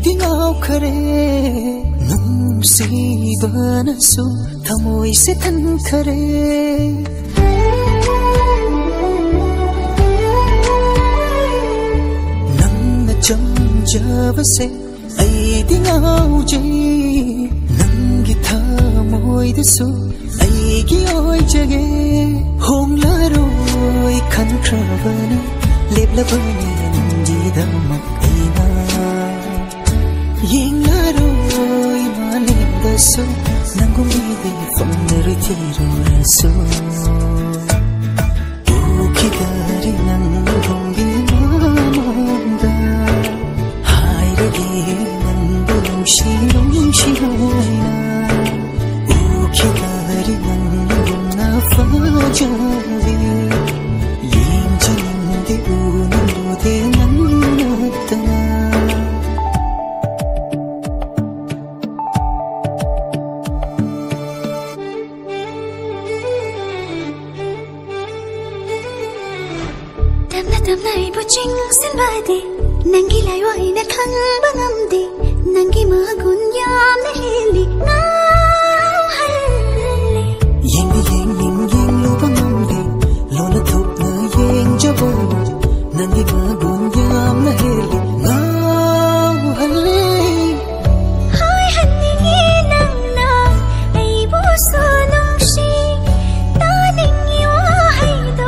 ꯑꯩꯗꯤ ꯉꯥꯎꯈꯔꯦ ꯅꯨꯡꯁꯤꯕꯅꯁꯨ ꯊꯃꯣꯏꯁꯦ ꯊꯟꯈꯔꯦ ꯅꯪꯅ ꯆꯝꯖꯕꯁꯦ ꯑꯩꯗꯤ ꯉꯥꯎꯖꯩ ꯅꯪꯒꯤ ꯊꯃꯣꯏꯗꯁꯨ ꯑꯩꯒꯤ ꯑꯣꯏꯖꯒꯦ ꯍꯣꯡꯂꯔꯣꯏ ꯈꯟꯈ꯭ꯔꯕꯅꯤ ꯂꯦꯞꯂꯕꯅꯤ ꯅꯪꯒꯤꯗꯃꯛ ꯑꯩꯅ ꯌꯦꯡꯂꯔꯣꯏ ꯃꯥꯂꯦꯝꯗꯁꯨ ꯅꯪꯒꯨꯝꯕꯤꯗꯤ ꯐꯪꯂꯔꯣꯏ ꯊꯤꯔꯨꯔꯁꯨ ꯎꯈꯤꯗꯔꯤ ꯅꯪꯒꯨꯝꯕꯤ ꯃꯃꯥꯡꯗ 하이르게 난도 뭉시하나 우기다리 난도 나빠져비 인지는데 우는데 난 나타나 담나 이보 찡슨바디 낭기 라이와이나 칸방암디 낭기 마군 얌나 힐리 나할리 잉잉잉잉 루방암디 로나 톱나 잉저보 낭기 마군 얌나 힐리 나할리 하이 한닝이 낭나 에이보 소농시 따닝이와 하이도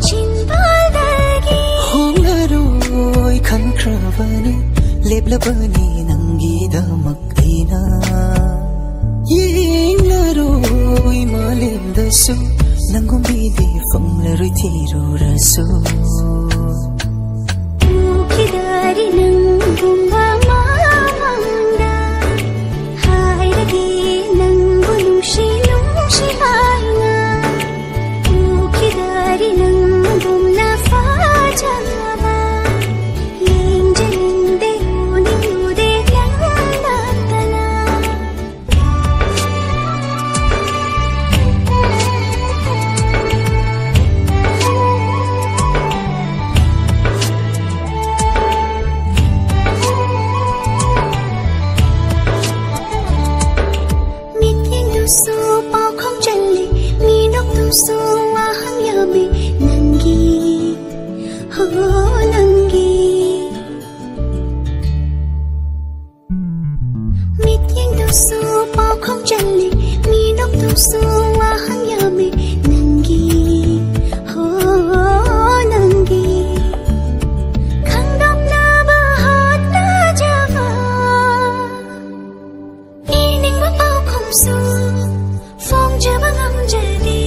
진발다기 홍나로이 칸크라바니 leplabani nangidamak aina yenglaroi malemdasu nangumbidi fanglaroi thirurasu ukidari nangumba mamangda hairagi nangu nungshi haina ukidari nangumna fajaba so wahang yabi nangi ho nangi mit yang do so bao không chali mi nok do so wahang yabi nangi ho nangi khang dam na ba hat na java ining ba bao không so phong ja ba ngam jadi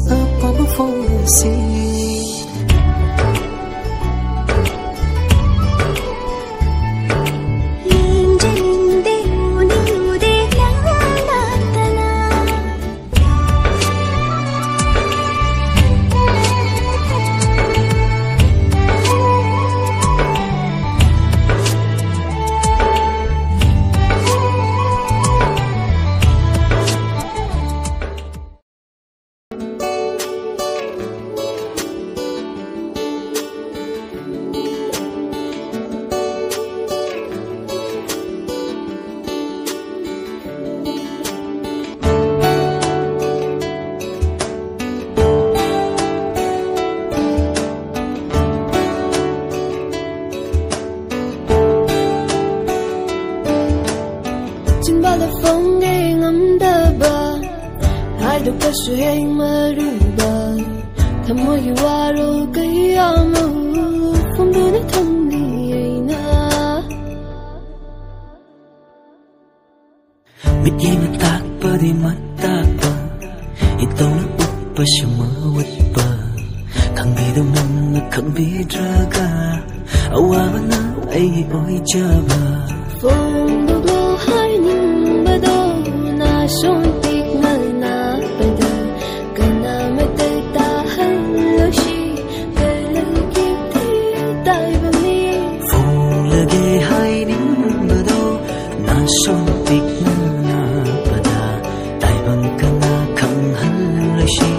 apa berfungsi Suheng maruba Thamoy waro kaya mo Kung doon at hindi ay na Bigay matakpa di matakpa Ito na upa siya mawat pa Kang bidong nang ꯈꯪꯕꯤꯗ꯭ꯔꯒ ꯑꯋꯥꯕꯅ ꯑꯩꯒꯤ ꯑꯣꯏꯖꯕ ꯐꯣꯡꯗꯣꯛꯂꯣ ꯍꯥꯏꯅꯤꯡꯕꯗꯣ ꯅꯥꯁꯣꯝ ꯄꯤꯛꯅ ꯅꯥꯕꯗ ꯀꯅꯥꯃꯠꯇ ꯇꯥꯍꯜꯂꯣꯏꯁꯤ ꯀꯂꯒꯤ ꯇꯥꯏꯕꯅꯤ ꯐꯣꯡꯂꯒꯦ ꯍꯥꯏꯅꯤꯡꯕꯗꯣ ꯅꯥꯁꯣꯝ ꯄꯤꯛꯅ ꯅꯥꯕꯗ ꯇꯥꯏꯕꯪ ꯀꯅꯥ ꯈꯪꯍꯜꯂꯣꯏꯁꯤ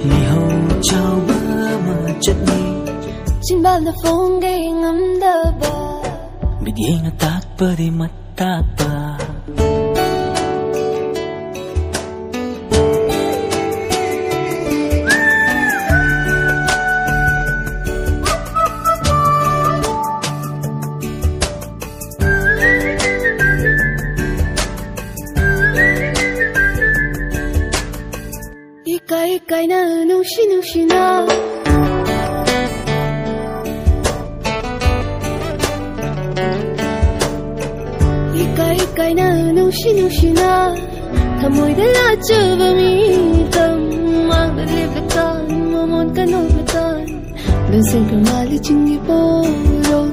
ꯃꯤꯍꯧ ꯆꯥꯎꯕ ꯃꯆꯠꯅꯤ ꯆꯤꯟꯕꯥꯜꯗ ꯐꯣꯡꯒꯦ ꯉꯝꯗꯕ ꯃꯤꯠꯌꯦꯡꯅ ꯇꯥꯛꯄꯗꯤ ꯃꯇꯥꯛꯄ 이까이 이까이나 눈시눈시나 이까이나 눈시눈시나 담모이들 아쭈범이 담마그리베탄 모몬 까노베탄 눈생글 말리 징기보로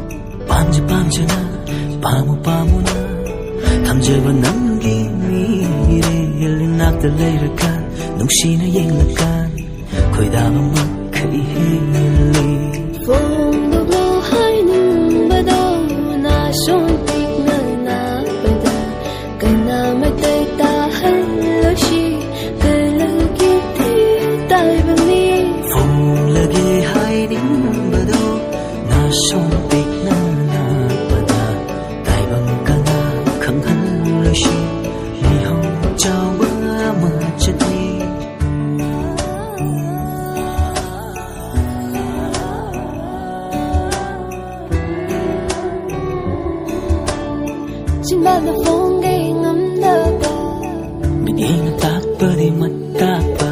밤지 밤지나 바무 바무나 담져봐 남기 미래 열린 낙들 내릴까 농시나 앵락간 거의다만 막히 힐리 뽕도도 하이는바도 나손 픽나 나바다 까나말 때다 할러시 끌러기 뒤따이방니 뽕라게 하이는바도 나손 픽나 나바다 따이방 까나 강할러시 미호 짜와 마쳤니 chimbalda phongay ngamdaba midyengna takpadi matapa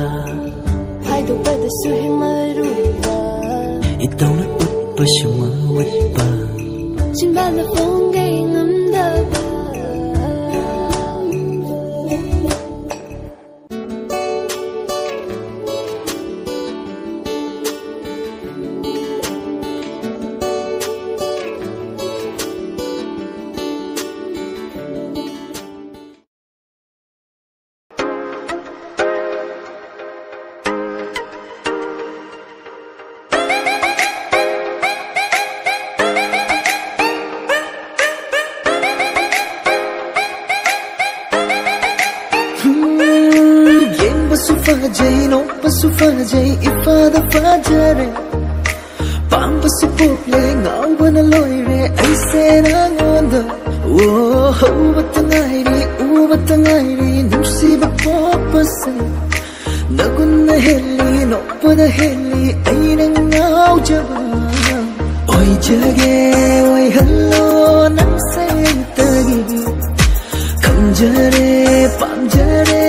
haidokpada suhing maruba itawna utpa sumawatpa chimbalda phongay ngamdaba Fajay no pasu fajay ifada fajare pampasu pople ngawna loire aise na ngonda oh ubatangairi nusiba popase nagunna helli no pada helli aina ngawjaba oi jage oi hello nang say tagi kamjare pamjare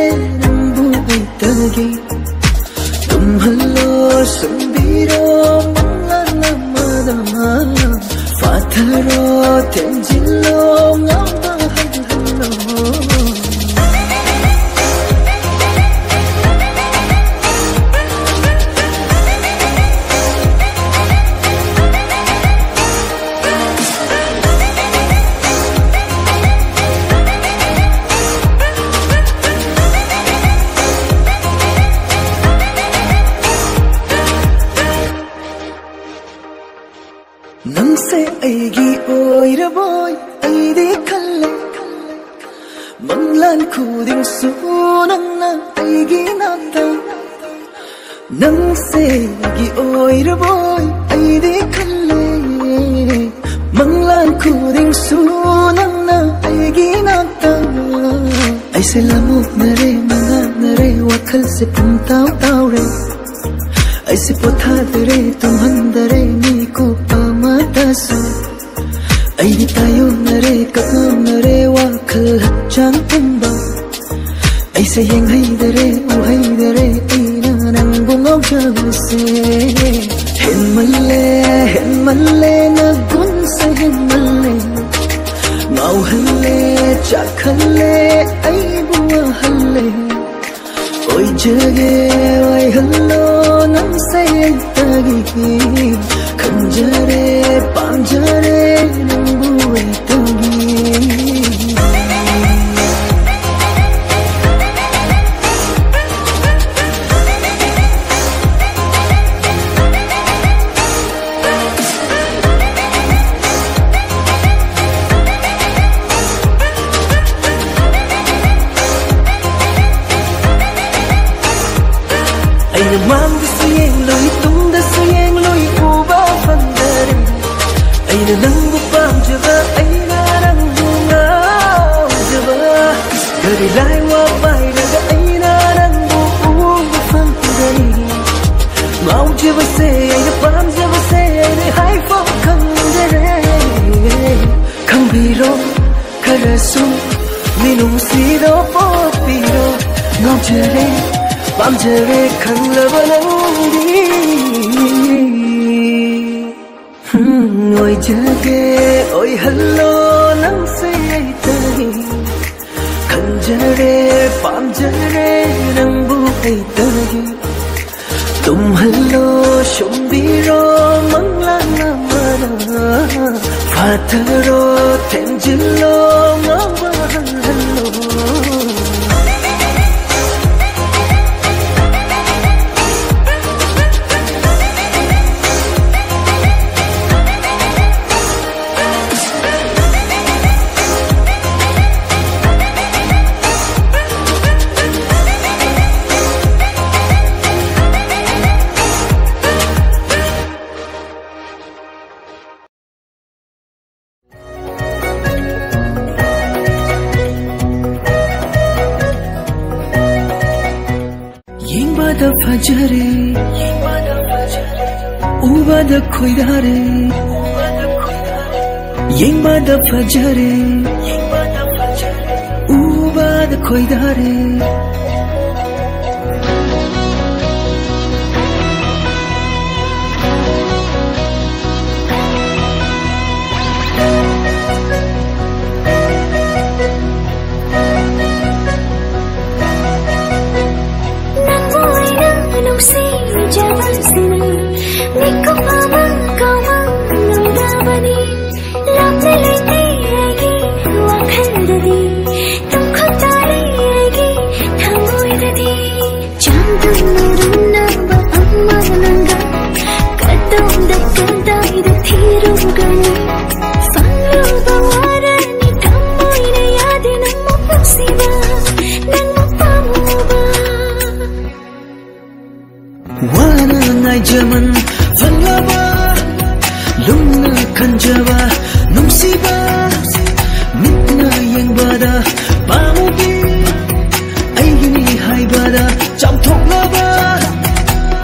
तगी तुम हल्लो सुंदीरो मंगला मदमा फाथरो तेंजिलो ngamba hello नंसे ऐगी ओइरबोय ऐदे खल्ले मंगलान खुदिंग सुनंगना ऐगी नाता नंसे ऐगी ओइरबोय ऐदे खल्ले मंगलान खुदिंग सुनंगना ऐगी नाता ऐसे लमुक नरे मंगा नरे वखल से पुंताव तावरे ऐसे पोथा दरे तुम हंदरे नी को पामातासु ऐदी तायो नरे काम नरे वाखल हच्चांग पुंबा ऐसे यंग हैदरे ओ हैदरे ऐना नंग बुंगाव जबसे हेन्मल्ले नगुन से हेन्मल्ले माव हल्ले चाखल्ले ऐ बुआ हल्ले ओय जगे ओय हल्लो नंग से तगी 간절해 밤절해 눈부있더니 Anh maamda sayang loy tungda sayang loy uba pandare Anh nangbu pamjaba anh nangbu ngawjaba Gari lai wa bai daga anh nangbu uba pandare Ngawjaba se anh pamjaba se anh hai fo kangdare Kambiro karasu minung siro popiro ngawjare 밤새에 강라바는디 ôi 저게 ôi hello 낭세이다니 간절해 밤새에 낭부이다니 tum hello shum비로 망랑나마나 파타로 텐질로 나와 hello Yengba fajare, uba da koidare. Yengba fajare, uba da koidare. Jaman vanlaba lungna kanjaba nungsiba mitna yengbada pamubi aigini haibada chamthoklaba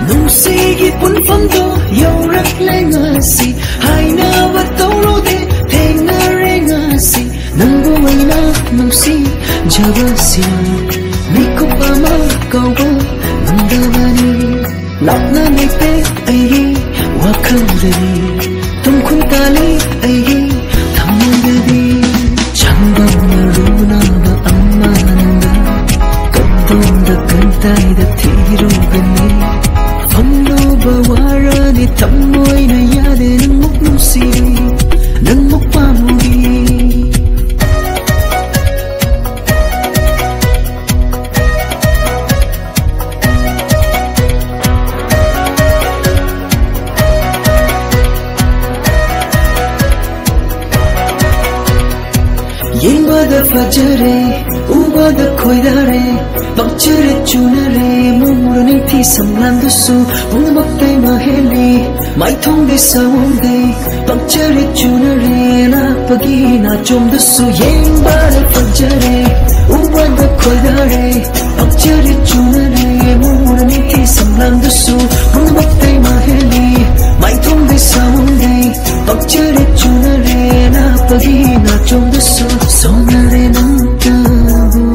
nungsigi punfamdo yaurak lengasi haina watawrode thengna rengasi nangbu waina nungsi jabasi mikupama kauba nandavani Lapna nete aigi wakandari tum kuntali aigi thamandari Chambamna runa ba ammananda Kaddonda kantaida thirugani Famno ba warani thammoina yade nangmuk nungsiri nangmuk pamugi Yengba fajare, uba da koidare, bakchare chunare, mumurani thi samlandusu, unmaktai maheli, maithong de saunde, bakchare chunare, na pagi na chomdusu. Yengba fajare, uba da koidare, bakchare chunare, mumurani thi samlandusu, unmaktai maheli, maithong de saunde, bakchare chunare, na pagi na chomdusu. Sonare nantabu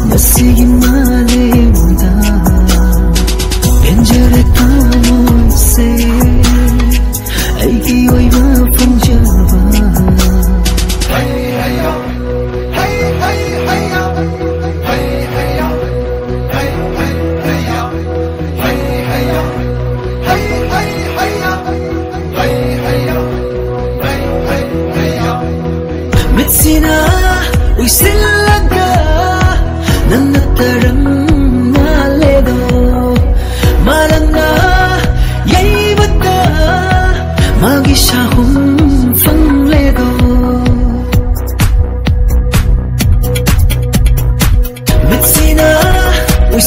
Nasigi male muda Benjare tamo se Aigi oiba punjaba Hey hey yo Hey hey hey yo Hey hey yo Hey hey hey yo Hey hey yo Hey hey hey yo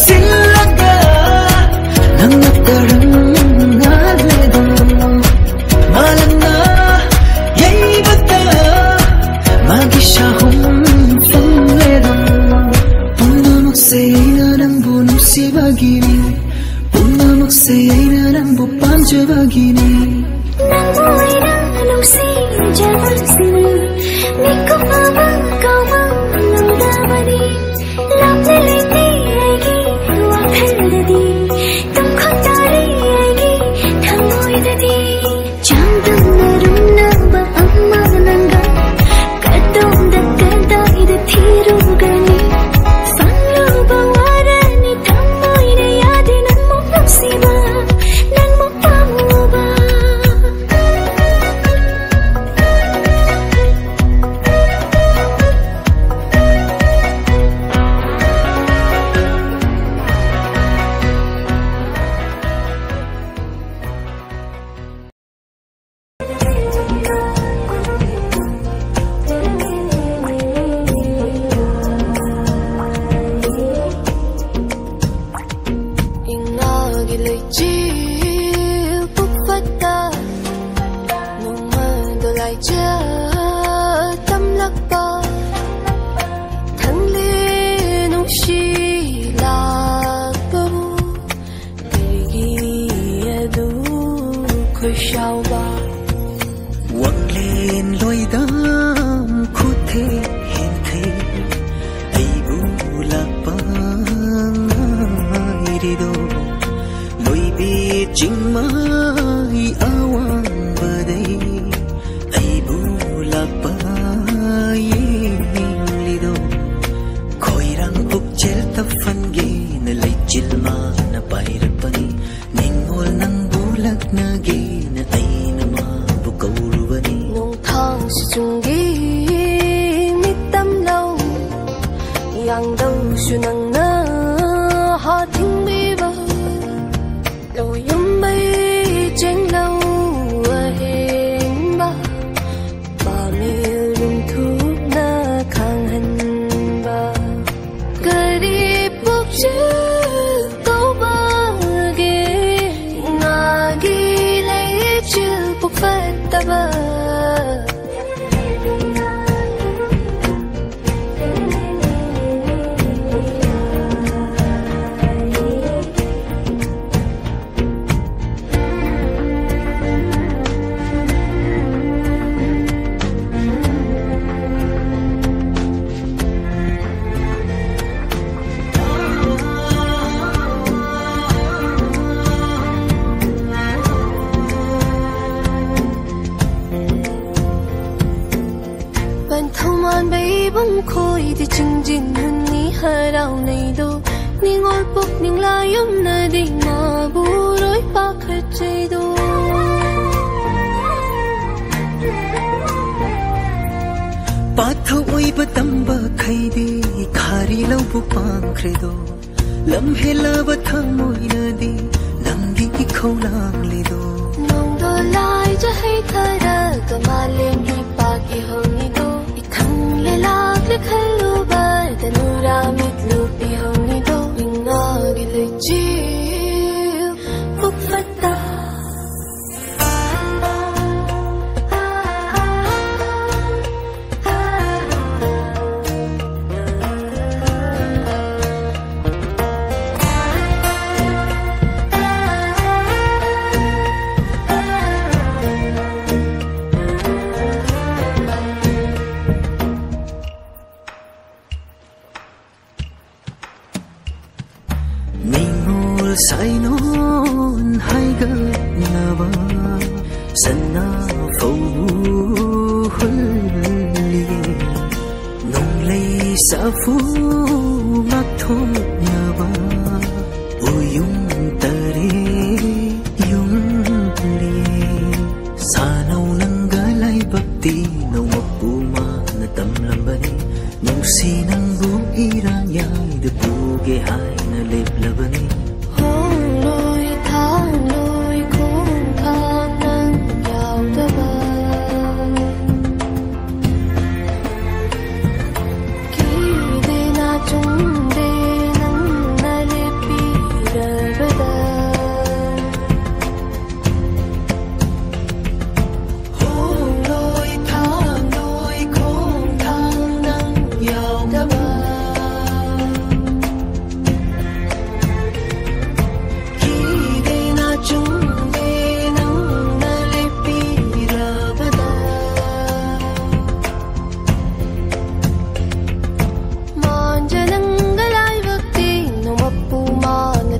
silanga nang tarang ngaledo malanga yai bata magisha hum famledo punamak se nang bunu sibagini punamak se nang bu panjabagini nang moira nung si javasni nikko mama kawa nang davani lamne lete aigi wakhaladi tum khotari aigi thangoi dadi chandam naruna ba amma nanga kadom dakada ida thiru gani sanlu ba warani thangoi re yadi nan mo siba nan mo pamuba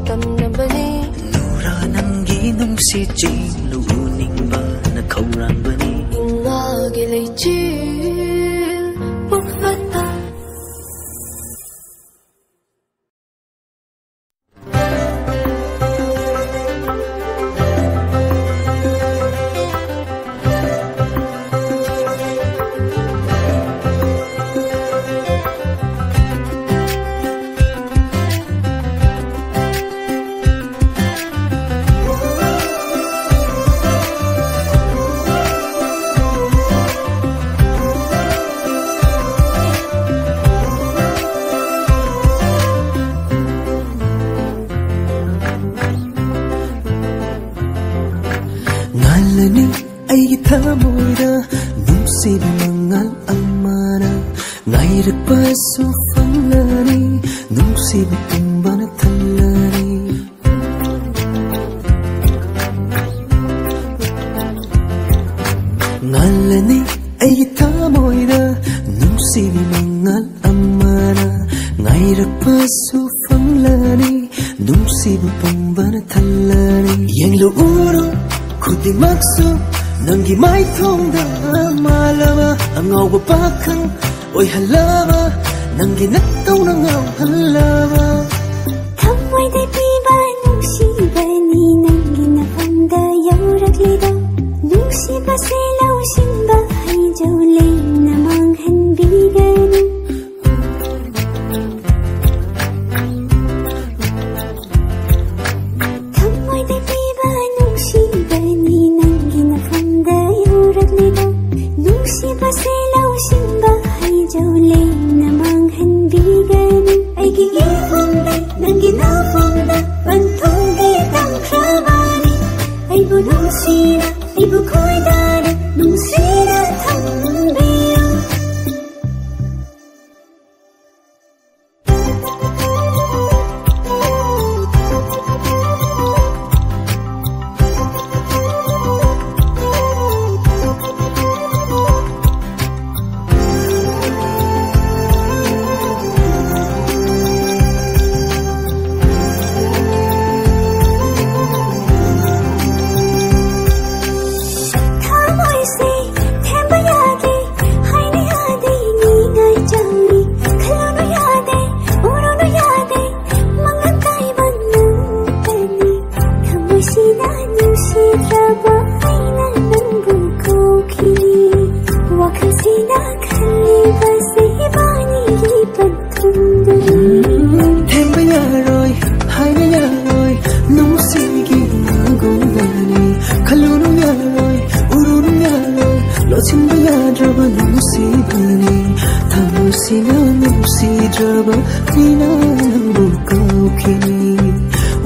ꯇꯝꯅꯕꯅꯤ ꯅꯨꯔꯥ ꯅꯪꯒꯤ ꯅꯨꯡꯁꯤ ꯆꯦꯜꯂꯨ ꯎꯅꯤꯡꯕꯅ ꯈꯧꯔꯥꯡꯕꯅꯤ ꯏꯉꯥꯒꯤ ꯂꯩꯆꯤꯜ ꯄꯨꯛꯐꯠꯇ ꯉꯥꯜꯂꯅꯤ ꯑꯩꯒꯤ ꯊꯃꯣꯏꯗ ꯅꯨꯡꯁꯤꯕ ꯃꯉꯥꯜ ꯑꯃꯅ ꯉꯥꯏꯔꯛꯄꯁꯨ ꯐꯪꯂꯅꯤ ꯅꯨꯡꯁꯤꯕ ꯇꯨꯡꯕꯅ ꯊꯜꯂꯅꯤ ꯉꯥꯜꯂꯅꯤ ꯑꯩꯒꯤ ꯊꯃꯣꯏꯗ ꯅꯨꯡꯁꯤꯕ ꯃꯉꯥꯜ ꯑꯃꯅ ꯉꯥꯏꯔꯛꯄꯁꯨ ꯐꯪꯂꯅꯤ ꯅꯨꯡꯁꯤꯕ ꯇꯨꯡꯕꯅ ꯊꯜꯂꯅꯤ ꯌꯦꯡꯂꯨ ꯎꯔꯣ ꯈꯨꯗꯤꯡꯃꯛꯁꯨ ꯅꯪꯒꯤ ꯃꯥꯏꯊꯣꯡꯗ ꯃꯥꯜꯂꯕ ꯑꯉꯥꯎꯕ ꯄꯥꯈꯪ ꯑꯣꯏꯍꯜꯂꯕ ꯅꯪꯒꯤ ꯅꯠꯇꯧꯅ ꯉꯥꯎꯍꯜꯂꯕ ꯊꯃꯣꯏꯗ ꯄꯤꯕ ꯅꯨꯡꯁꯤꯕꯅꯤ ꯅꯪꯒꯤ ꯅꯐꯝꯗ ꯌꯧꯔꯛꯂꯤꯗꯣ ꯅꯨꯡꯁꯤꯕꯁꯦ ꯂꯧꯁꯤꯟꯕ ꯍꯩꯖꯧ ꯂꯦꯝꯅ ꯃꯥꯡꯍꯟꯕꯤꯒꯅꯨ ꯊꯃꯣꯏꯗ ꯄꯤꯕ ꯅꯨꯡꯁꯤꯕꯅꯤ ꯅꯪꯒꯤ ꯅꯐꯝꯗ ꯌꯧꯔꯛꯂꯤꯗꯣ ꯅꯨꯡꯁꯤꯕꯁꯦ ꯂꯧꯁꯤꯟꯕ ꯍꯩꯖꯧ ꯂꯦꯝꯅ ꯃꯥꯡꯍꯟꯕꯤꯒꯅꯨ ꯑꯩꯒꯤ ꯏꯐꯝꯗ ꯅꯪꯒꯤ ꯅꯐꯝꯗ ꯄꯟꯊꯨꯡꯒꯤ ꯇꯝꯈ꯭ꯔꯕꯅꯤ ꯑꯩꯕꯨ ꯅꯨꯡꯁꯤꯅ ꯑꯩꯕు ꯈꯣꯏꯗꯥꯅ ꯅꯨꯡꯁꯤꯅ ꯊꯝꯕꯤꯌꯨ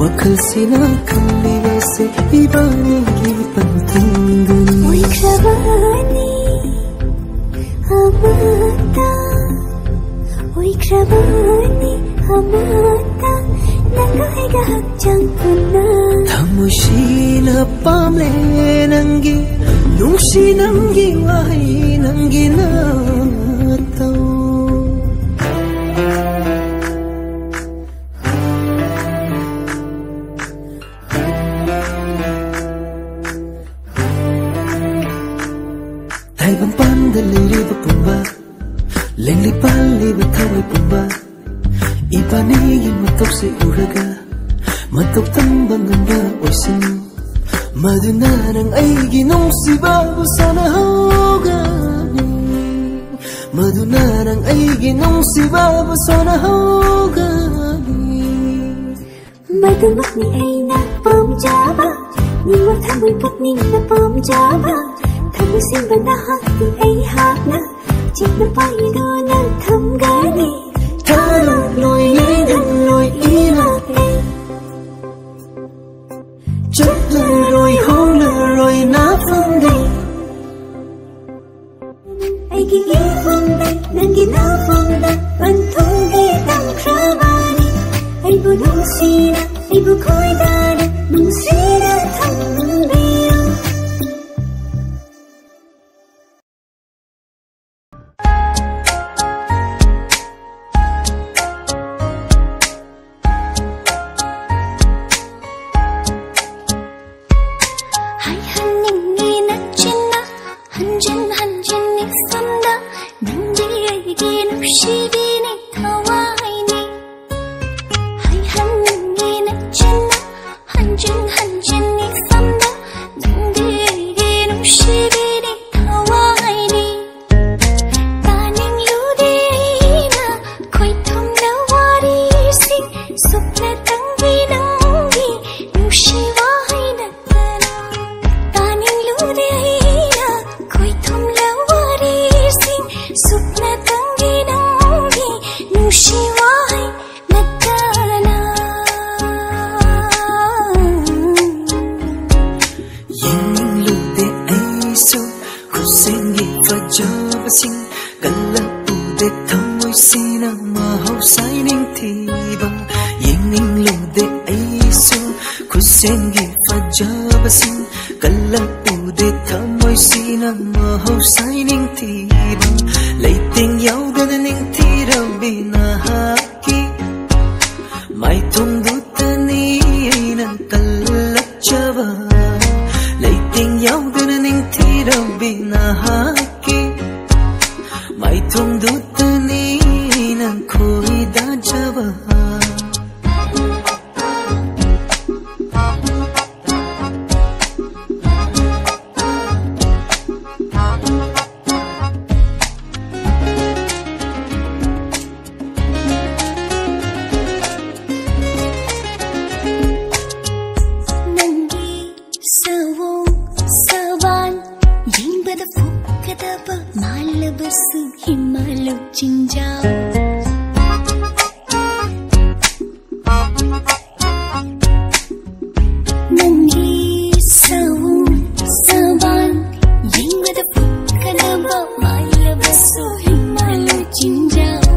ꯋꯥꯈꯜꯁꯤꯅ ꯈꯜꯂꯤꯕꯁꯦ ꯏꯕꯥꯅꯤꯒꯤ ꯄꯟꯊꯨꯡꯗꯨꯅꯤ ꯑꯣꯏꯈ꯭ꯔꯕꯅꯤ ꯑꯃꯠꯇ ꯑꯣꯏꯈ꯭ꯔꯕꯅꯤ ꯑꯃꯠꯇ ꯅꯪꯒ ꯑꯩꯒ ꯍꯛꯆꯥꯡ ꯄꯨꯟꯅ ꯊꯃꯣꯏꯁꯤꯅ ꯄꯥꯝꯂꯦ ꯅꯪꯒꯤ ꯅꯨꯡꯁꯤ ꯅꯪꯒꯤ ꯋꯥꯍꯩ ꯅꯪꯒꯤ ꯅꯇꯧ ꯇꯥꯏꯕꯪꯄꯥꯟꯗ ꯂꯩꯔꯤꯕ ꯄꯨꯝꯕ ꯂꯦꯡꯂꯤ ꯄꯥꯜꯂꯤꯕ ꯊꯋꯥꯏ ꯄꯨꯝꯕ ꯏꯕꯥꯅꯤꯒꯤ ꯃꯇꯧꯁꯦ ꯎꯔꯒ ꯃꯇꯧ ꯇꯝꯕ ꯉꯝꯕ ꯑꯣꯏꯁꯅꯨ ꯃꯗꯨꯅ ꯅꯪ ꯑꯩꯒꯤ ꯅꯨꯡꯁꯤꯕꯕꯨ ꯁꯣꯟꯅꯍꯧꯒꯅꯤ ꯃꯗꯨꯅ ꯅꯪ ꯑꯩꯒꯤ ꯅꯨꯡꯁꯤꯕꯕꯨ ꯁꯣꯟꯅꯍꯧꯒꯅꯤ ꯃꯗꯨꯃꯛꯅꯤ ꯑꯩꯅ ꯄꯥꯝꯖꯕ ꯅꯤꯡꯕ ꯊꯃꯣꯏ ꯄꯨꯛꯅꯤꯡꯅ ꯄꯥꯝꯖꯕ ꯊꯃꯣꯏ ꯁꯦꯡꯕ ꯅꯍꯥꯛꯇꯤ ꯑꯩꯍꯥꯛꯅ ꯆꯦꯠꯅ ꯄꯥꯏꯗꯨꯅ ꯊꯝꯒꯅꯤ ꯊꯥꯗꯣꯛꯂꯣꯏ ꯂꯩꯍꯜꯂꯣꯏ ꯏꯔꯛꯑꯦ ꯆꯠꯂꯔꯣꯏ ꯍꯧꯔꯔꯣꯏ ꯅꯥꯐꯝꯗꯩ ꯑꯩꯒꯤ ꯏꯐꯝꯗ ꯅꯪꯒꯤ ꯅꯐꯝꯗ ꯄꯟꯊꯨꯡꯒꯤ ꯇꯝꯈ꯭ꯔꯕꯅꯤ ꯑꯩꯕꯨ ꯅꯨꯡꯁꯤꯅ ꯑꯩꯕꯨ ꯈꯣꯏꯗꯥꯅ ꯅꯨꯡꯁꯤꯅ ꯊꯝꯕꯤꯌꯨ ude aisu kusengi fajabasing kallan ude thamoy sinang mahau signing tirang leiting yaugan ning tirang binahaki mai tungdutani nan kallachava leiting yaugan ning tirang binahaki mai tungdutani nan khoi da java Himalu cinjau Nangi sawung saban Yingada pukadaba malabasu himalu cinjau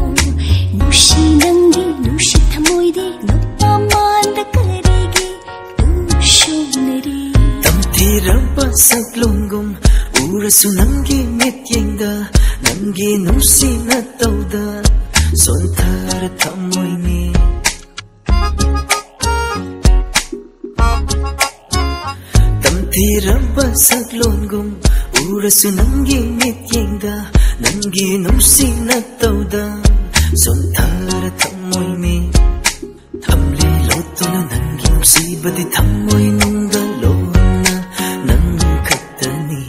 Nushi nangi nushi thamoide nupamanda karigi tushonari Tamthiraba saklongum urasu nangi metyengda nangi nusi na tauda sontar thamoy ni tamthiraba saklongum urasu nangi metyengda nangi nusi na tauda sontar thamoy ni thamli lotuna nangi nusi badi thamoy nungda lona nang khattani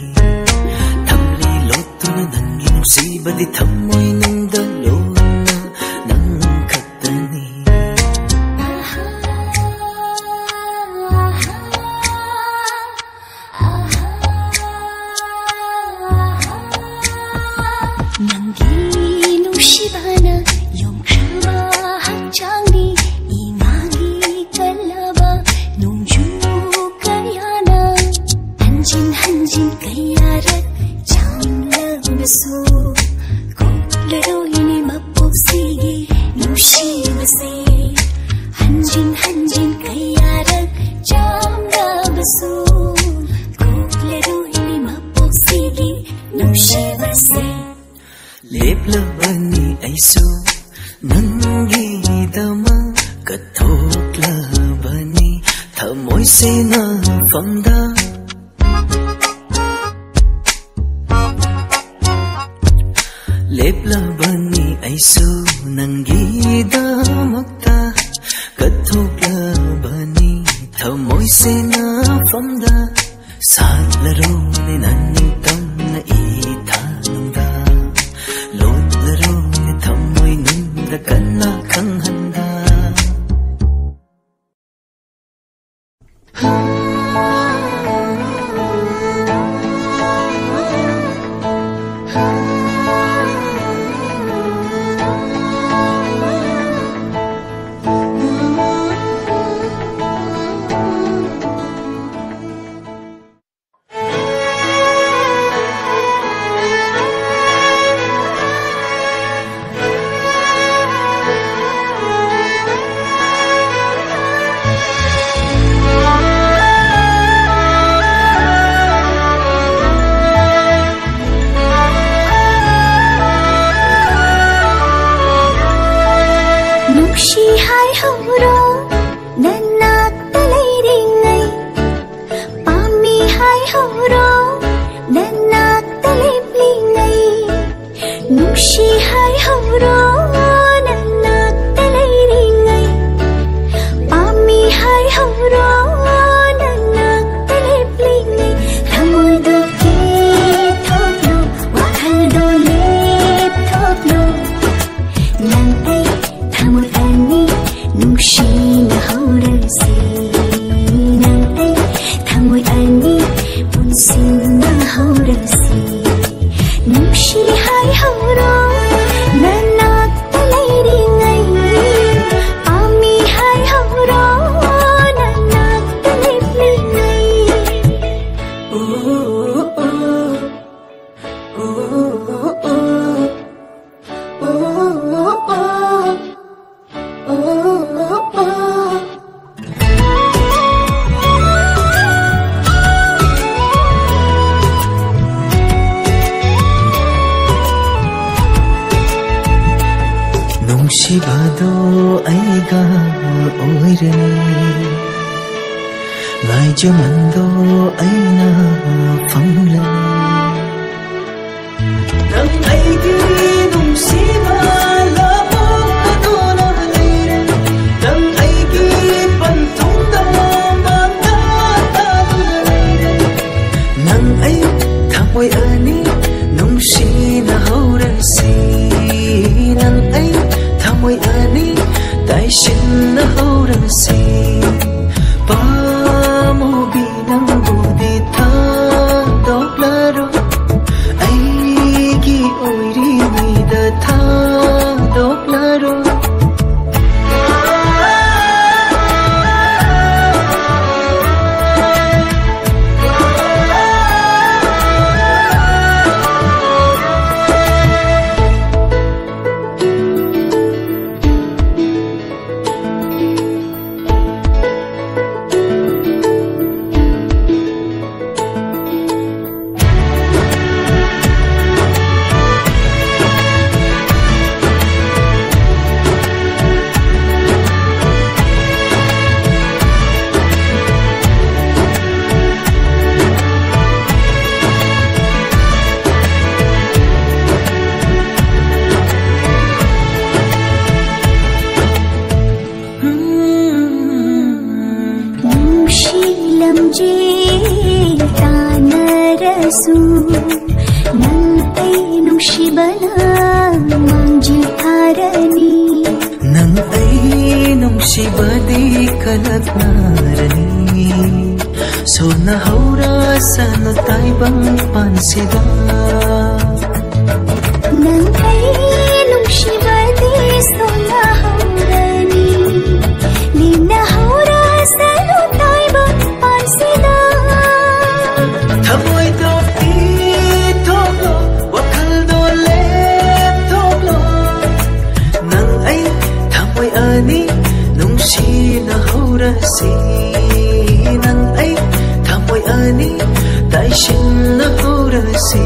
thamli lotuna nangi nusi badi thamoy nungda lona nang khattani Nangi nushibana yom khaba hachangni ingagi kalaba nungju kayana hanjin hanjin kayara changlabasu koklero ini mapopsigi nushibase hanjin hanjin kayara changlabasu koklero ini mapopsigi nushibase leplabani aisu nangi dama kathoklabani thamoy se na famda leplabani aisu nangi damakta kathoklabani thamoy se na famda satlaro ne nanning tam na ithanungda lotlaro ne thamoy nungda kanna khanghanda ꯆꯥꯎꯕꯗꯣ ꯑꯩꯒ ꯑꯣꯏꯔꯅꯤ ꯉꯥꯏꯖꯃꯟꯗꯣ ꯑꯩꯅ ꯐꯪꯂꯅꯤ ꯅꯪ ꯑꯩꯒꯤ ꯅꯨꯡꯁꯤꯕ ꯂꯥꯞꯄꯗꯨꯅ ꯂꯩꯔꯦ ꯅꯪ ꯑꯩꯒꯤ ꯄꯟꯊꯨꯡꯗ ꯃꯥꯡꯗ ꯇꯥꯗꯨꯅ ꯂꯩꯔꯦ ꯅꯪ ꯑꯩ ꯊꯃꯣꯏ ꯑꯅꯤ ꯅꯨꯡꯁꯤꯅ ꯍꯧꯔꯁꯤ ꯅꯪ ꯑꯩ ꯊꯃꯣꯏ ꯑꯅꯤ ꯇꯥꯏꯁꯤꯟꯅ ꯍꯧꯔꯁꯤ ꯄꯥꯝꯃꯨꯕꯤ ꯅꯪꯕꯨꯗꯤ ꯊꯥꯗꯣꯛꯂꯔꯣꯏ ꯑꯩꯒꯤ ꯑꯣꯏꯔꯤꯉꯩꯗ ꯊꯥꯗꯣꯛꯂꯔꯣꯏ Sona haura sana taibang pansida Nang ay nungshibadi sona haurani Nina haura sana taibang pansida Thamoy do ti thoklo wakal do lep thoklo Nang ay thamoy ani nungshina haurasi Nang ay thamoy ani taishinna haurasi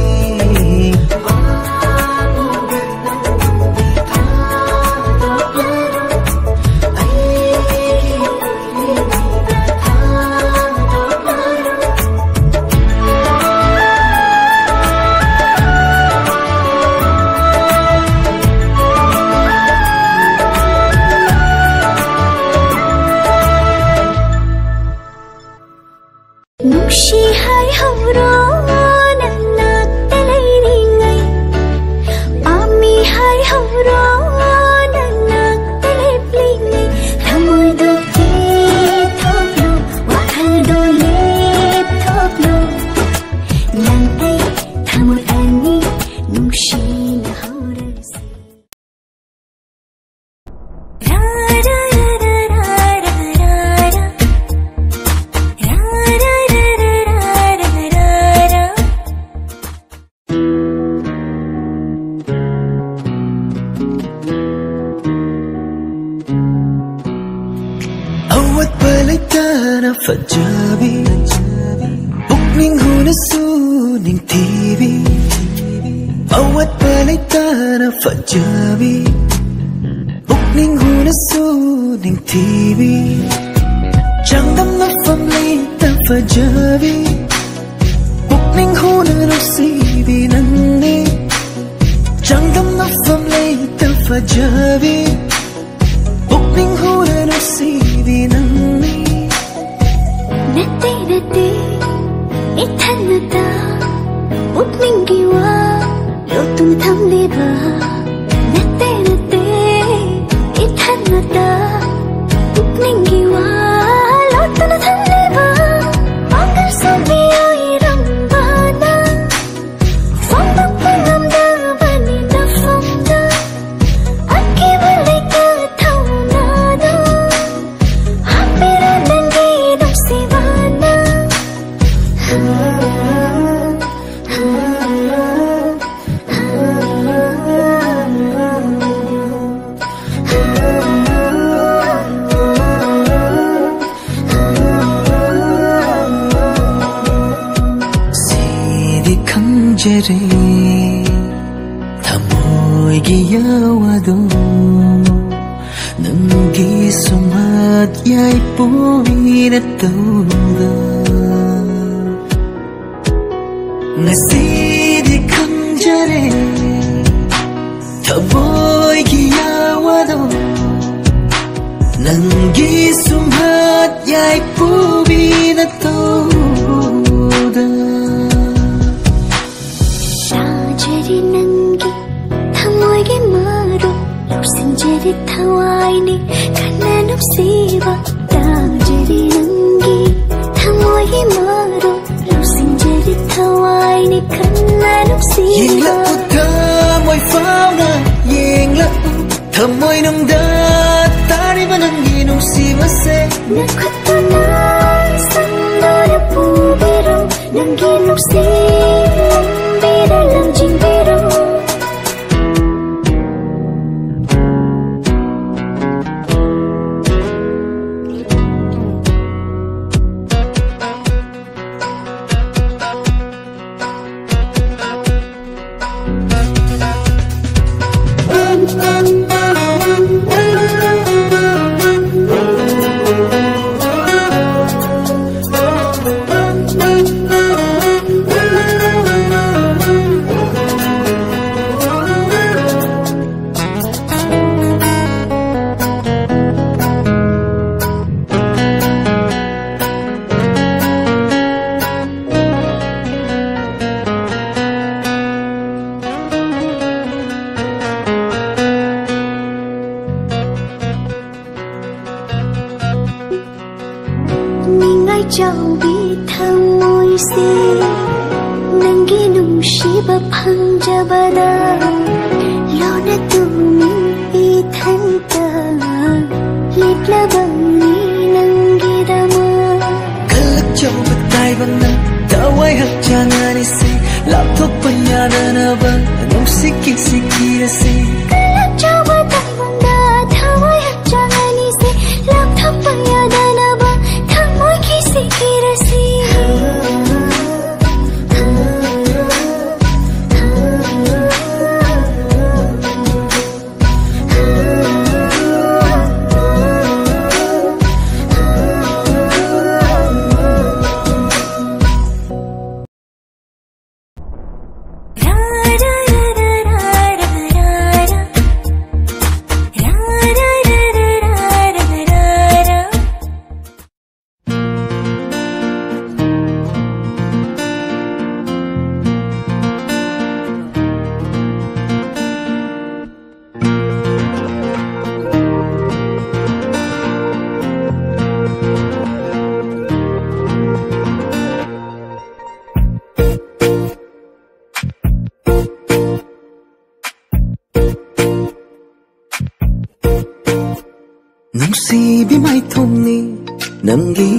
Fajabi Bukning hunasu ning TV Awat balitana fajabi Bukning hunasu ning TV Jangdam na family ta fajabi Bukning hunasu binanni Jangdam na family ta fajabi Bukning hunasu binanni Nate nate ithanata Bukning wa yotum thamleba Nate nate ithanata Bukning wa yotum thamleba Angal sabi ai rambana Fondam pandam da bani na fonda Aki balai ka thauna da Hapira nangi dum sivana Jere thamoy gi yawado sumat yai puwi na tawda Ngasidi kangjare Thamoygi yawado Nangi sumat yai puwi na tawda Tajari nangi thamoygi maro Lupsinjari thawaini kana nupsiba Tajari nangi thamoygi maro Lupsinjari thawaini kana nupsiba Yeng la thamoy fauna Yeng la thamoy nung da Tari ba nangi nupsiba se Nakuto na sando na pubiro Nangi nupsiba Bira lang jingbiro Nungsibi mai thongni nangi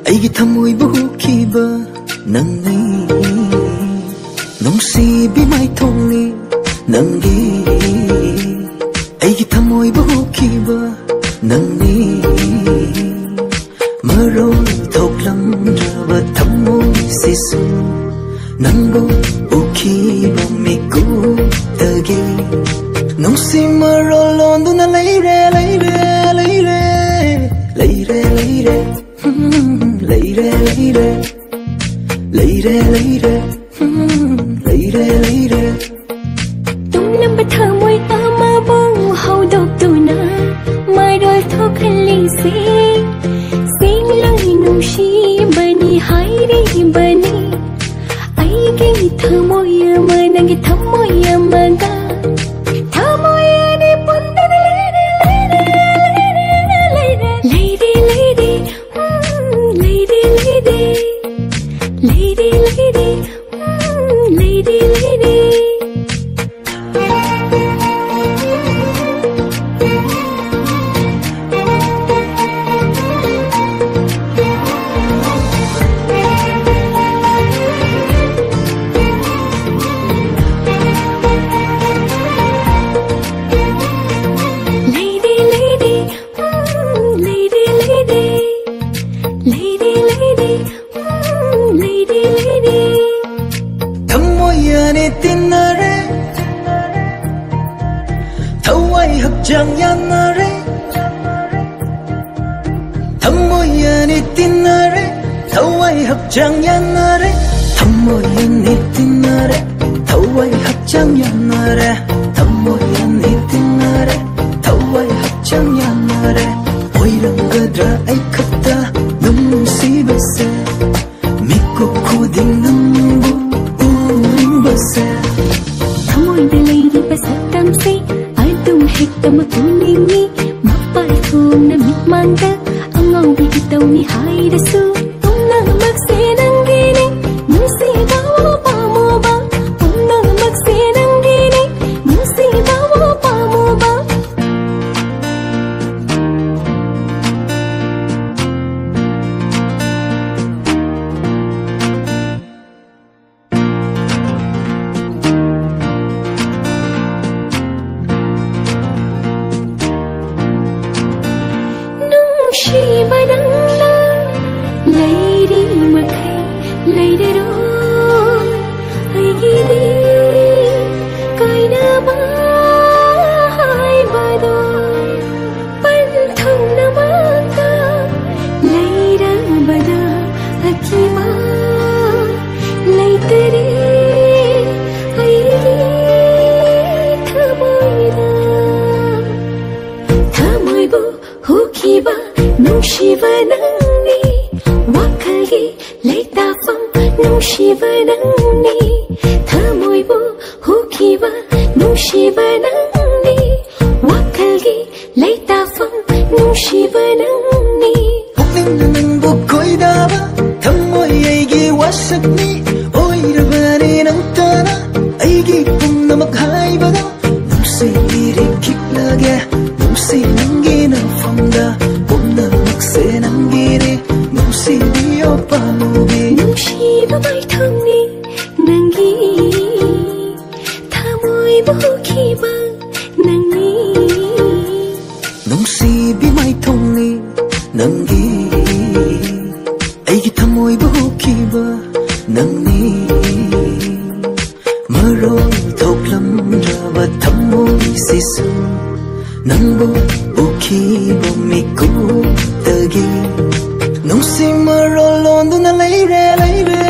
Aigi thamoy bukiba nangi Nungsibi mai thongni nangi Aigi thamoy bukiba nangi Marol thoklam raba thamoy sisu Nango bukiba miku tagi Nungsi marol ondu na leire leire leire leire leire leire leire leire leire leire leire Tum nam ba thamoy ama bong hau dok tu na mai doi thok khali se sing lang nung shi bani hai ri bani ai ge thamoy ama nang thamoy ama ga tinare thawai hakchang yanare thamoy ani tinare thawai hakchang yanare thamoy ani tinare thawai hakchang yanare oirangadra ai khapta nungsibase mikko khuding nambu uringbase thamoy de leiriba sakamse adum hekta makuningi mapai thum na mitmangda angaubi itawni hairasu tumna magse nangini nungsi dawa pamoba tumna magse nangini nungsi dawa pamoba Shiba nangla leiri makai leidero aigidi kaina ba hai bado panthang namaka leira bada akima leitare aigidi thamoida thamoibu hukiba nungsiba nangni wakalgi leitafam nungsiba nangni thamoibu hukiba nungsiba nangni wakalgi leitafam nungsiba nangni pukning nangbu koidaba thamoy aigi wasakni oirabani nangtana aigi pumnamak haibada nungsi rikiklage nungsi nangi nafamda se nangire nungsi dio pamubi nungsiba mai thangni nangi thamoy bukiba nangi nungsi bi mai thongni nangi aigi thamoy bukiba nangi maro thoklam rawa thamoy sisu nangbo bukiba miku tagi nungsi marolon duna leire leire